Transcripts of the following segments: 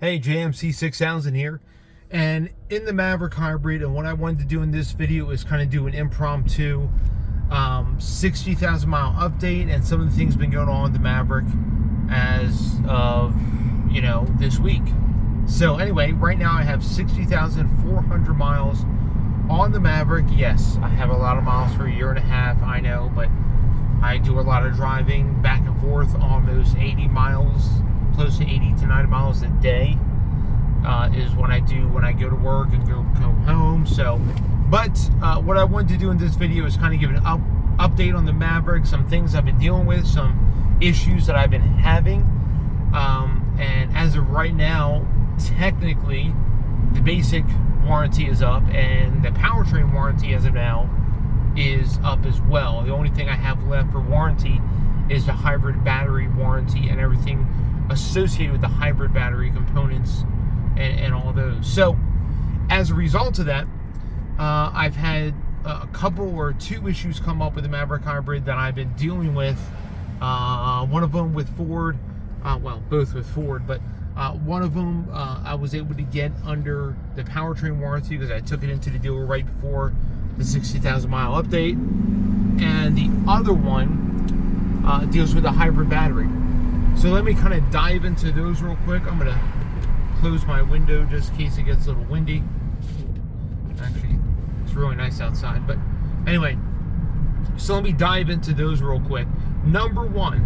Hey, JMC6000 here, and in the Maverick Hybrid, and what I wanted to do in this video is kind of do an impromptu 60,000 mile update and some of the things been going on with the Maverick as of, this week. So anyway, right now I have 60,400 miles on the Maverick. Yes, I have a lot of miles for a year and a half, I know, but I do a lot of driving back and forth, almost 80 miles, close to 80 to 90 miles a day is what I do when I go to work and go home. So, but what I wanted to do in this video is kind of give an update on the Maverick, some things I've been dealing with, some issues that I've been having. And as of right now, technically, the basic warranty is up, and the powertrain warranty as of now is up as well. The only thing I have left for warranty is the hybrid battery warranty and everything associated with the hybrid battery components and all those. So as a result of that, I've had a couple or two issues come up with the Maverick Hybrid that I've been dealing with. One of them with Ford, well, both with Ford, but one of them I was able to get under the powertrain warranty because I took it into the dealer right before the 60,000 mile update, and the other one deals with the hybrid battery. So let me kind of dive into those real quick. I'm going to close my window just in case it gets a little windy. Actually, it's really nice outside, but anyway, so let me dive into those real quick. Number one,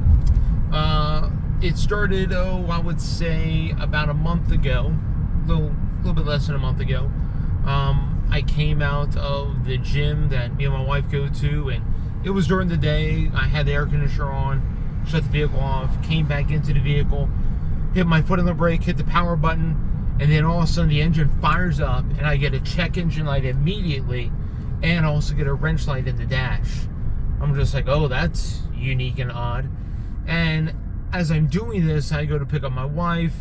it started, I would say about a month ago, a little bit less than a month ago. I came out of the gym that me and my wife go to, and it was during the day. I had the air conditioner on, shut the vehicle off, came back into the vehicle, hit my foot on the brake, hit the power button, and then all of a sudden the engine fires up, and I get a check engine light immediately, and I also get a wrench light in the dash. I'm just like, oh, that's unique and odd. And as I'm doing this, I go to pick up my wife,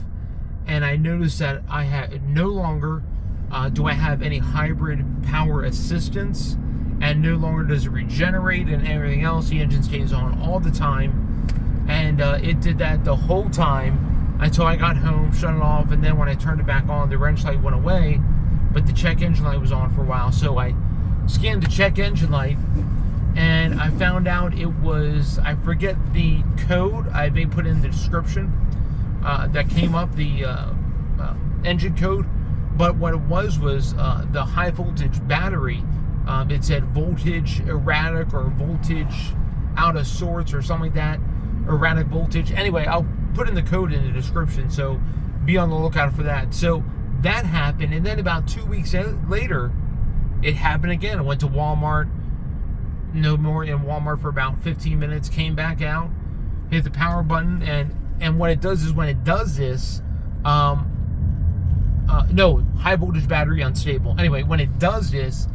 and I notice that I have no longer do I have any hybrid power assistance, and no longer does it regenerate and everything else. The engine stays on all the time, and it did that the whole time until I got home, shut it off, and then when I turned it back on, the wrench light went away, but the check engine light was on for a while. So I scanned the check engine light, and I found out it was, I forget the code, I may put in the description that came up, the engine code. But what it was the high voltage battery. It said voltage erratic or voltage out of sorts or something like that. Erratic voltage. Anyway, I'll put in the code in the description, so be on the lookout for that. So that happened, and then about 2 weeks later, it happened again. I went to Walmart, no more in Walmart for about 15 minutes, came back out, hit the power button, and what it does is when it does this, no, high voltage battery unstable. Anyway, when it does this,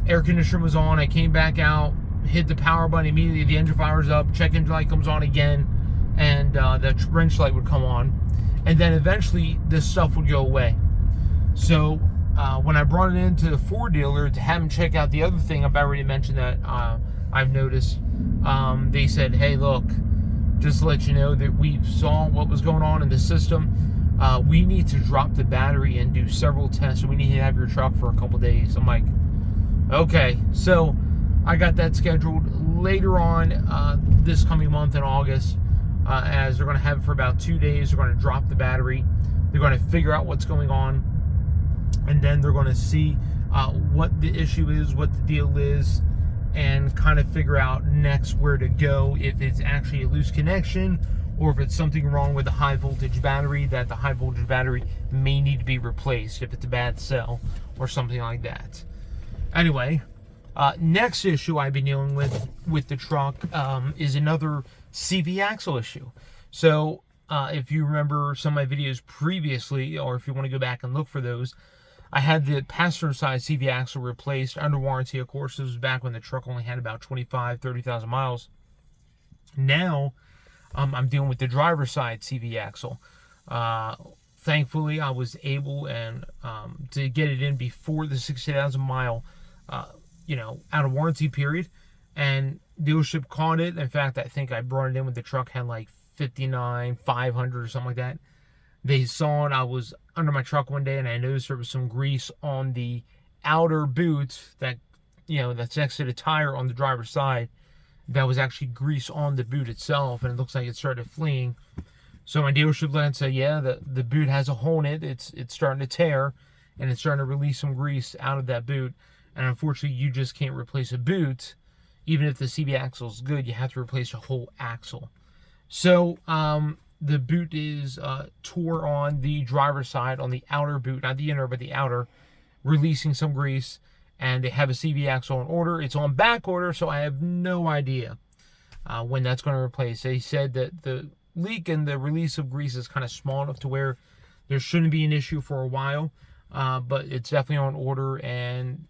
air conditioner was on, I came back out, hit the power button immediately, the engine fires up, check engine light comes on again, and the wrench light would come on, and then eventually this stuff would go away. So when I brought it into the Ford dealer to have them check out the other thing, I've already mentioned that I've noticed, they said, hey, look, just to let you know that we saw what was going on in the system. We need to drop the battery and do several tests, and we need to have your truck for a couple days. I'm like, okay. So I got that scheduled later on this coming month in August, as they're going to have it for about 2 days. They're going to drop the battery. They're going to figure out what's going on, and then they're going to see what the issue is, what the deal is, and kind of figure out next where to go, if it's actually a loose connection, or if it's something wrong with the high voltage battery, that the high voltage battery may need to be replaced if it's a bad cell or something like that. Anyway, next issue I've been dealing with the truck is another CV axle issue. So if you remember some of my videos previously, or if you want to go back and look for those, I had the passenger side CV axle replaced under warranty. Of course, this was back when the truck only had about 30,000 miles. Now I'm dealing with the driver's side CV axle. Thankfully, I was able to get it in before the 60,000 mile, out of warranty period, and dealership caught it. In fact, I think I brought it in when the truck had like 59,500 or something like that. They saw it. I was under my truck one day and I noticed there was some grease on the outer boot that, that's next to the tire on the driver's side. That was actually grease on the boot itself, and it looks like it started fleeing. So my dealership let said, yeah, the boot has a hole in it. It's starting to tear, and it's starting to release some grease out of that boot. And unfortunately, you just can't replace a boot. Even if the CV axle is good, you have to replace a whole axle. So the boot is tore on the driver's side, on the outer boot, not the inner, but the outer, releasing some grease. And they have a CV axle on order. It's on back order, so I have no idea when that's going to replace. They said that the leak and the release of grease is kind of small enough to where there shouldn't be an issue for a while, but it's definitely on order, and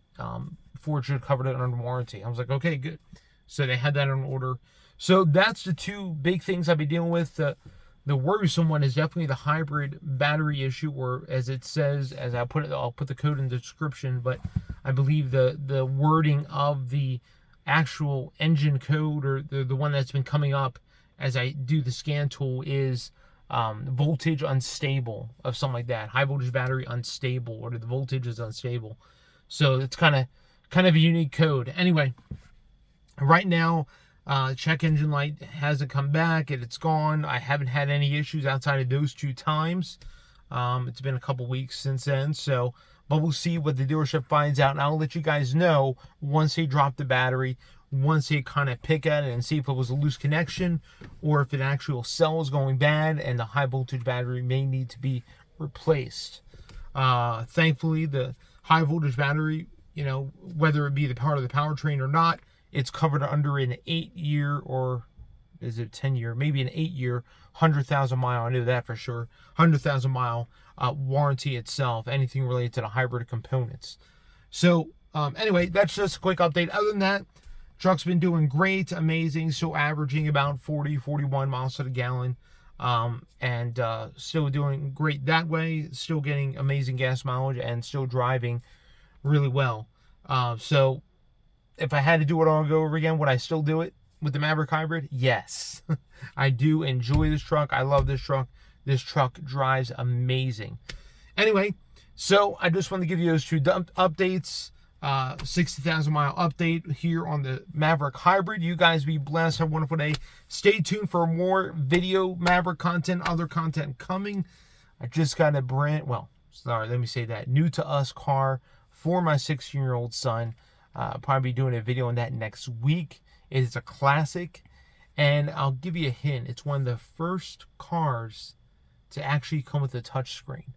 Ford should have covered it under warranty. I was like, okay, good. So they had that on order. So that's the two big things I'll be dealing with. The worrisome one is definitely the hybrid battery issue, or as it says, as I'll put the code in the description, but I believe the wording of the actual engine code, or the one that's been coming up as I do the scan tool, is voltage unstable, of something like that. High voltage battery unstable, or the voltage is unstable. So it's kind of a unique code. Anyway, right now, check engine light hasn't come back, and it's gone. I haven't had any issues outside of those 2 times. It's been a couple weeks since then, but we'll see what the dealership finds out, and I'll let you guys know once they drop the battery, once they kind of pick at it and see if it was a loose connection, or if an actual cell is going bad and the high voltage battery may need to be replaced. Thankfully, the high voltage battery, whether it be the part of the powertrain or not, it's covered under an 8-year, or is it 10-year? Maybe an 8-year, 100,000 mile. I know that for sure. 100,000 mile warranty itself. Anything related to the hybrid components. So anyway, that's just a quick update. Other than that, truck's been doing great, amazing. So averaging about 40, 41 miles to the gallon, and still doing great that way. Still getting amazing gas mileage and still driving really well. So if I had to do it all over again, would I still do it with the Maverick Hybrid? Yes. I do enjoy this truck. I love this truck. This truck drives amazing. Anyway, so I just want to give you those 2 updates. 60,000 mile update here on the Maverick Hybrid. You guys be blessed. Have a wonderful day. Stay tuned for more video Maverick content, other content coming. I just got a new to us car for my 16-year-old son. I'll probably be doing a video on that next week. It is a classic, and I'll give you a hint. It's one of the first cars to actually come with a touchscreen.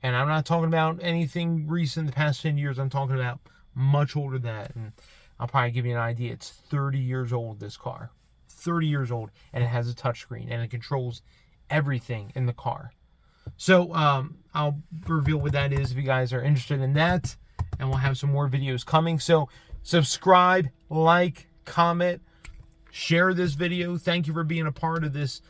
And I'm not talking about anything recent, the past 10 years. I'm talking about much older than that. And I'll probably give you an idea. It's 30 years old, this car. 30 years old, and it has a touchscreen, and it controls everything in the car. So I'll reveal what that is if you guys are interested in that. And we'll have some more videos coming. So subscribe, like, comment, share this video. Thank you for being a part of this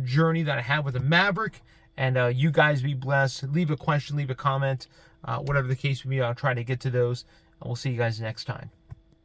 journey that I have with the Maverick. And you guys be blessed. Leave a question, leave a comment. Whatever the case may be, I'll try to get to those. And we'll see you guys next time.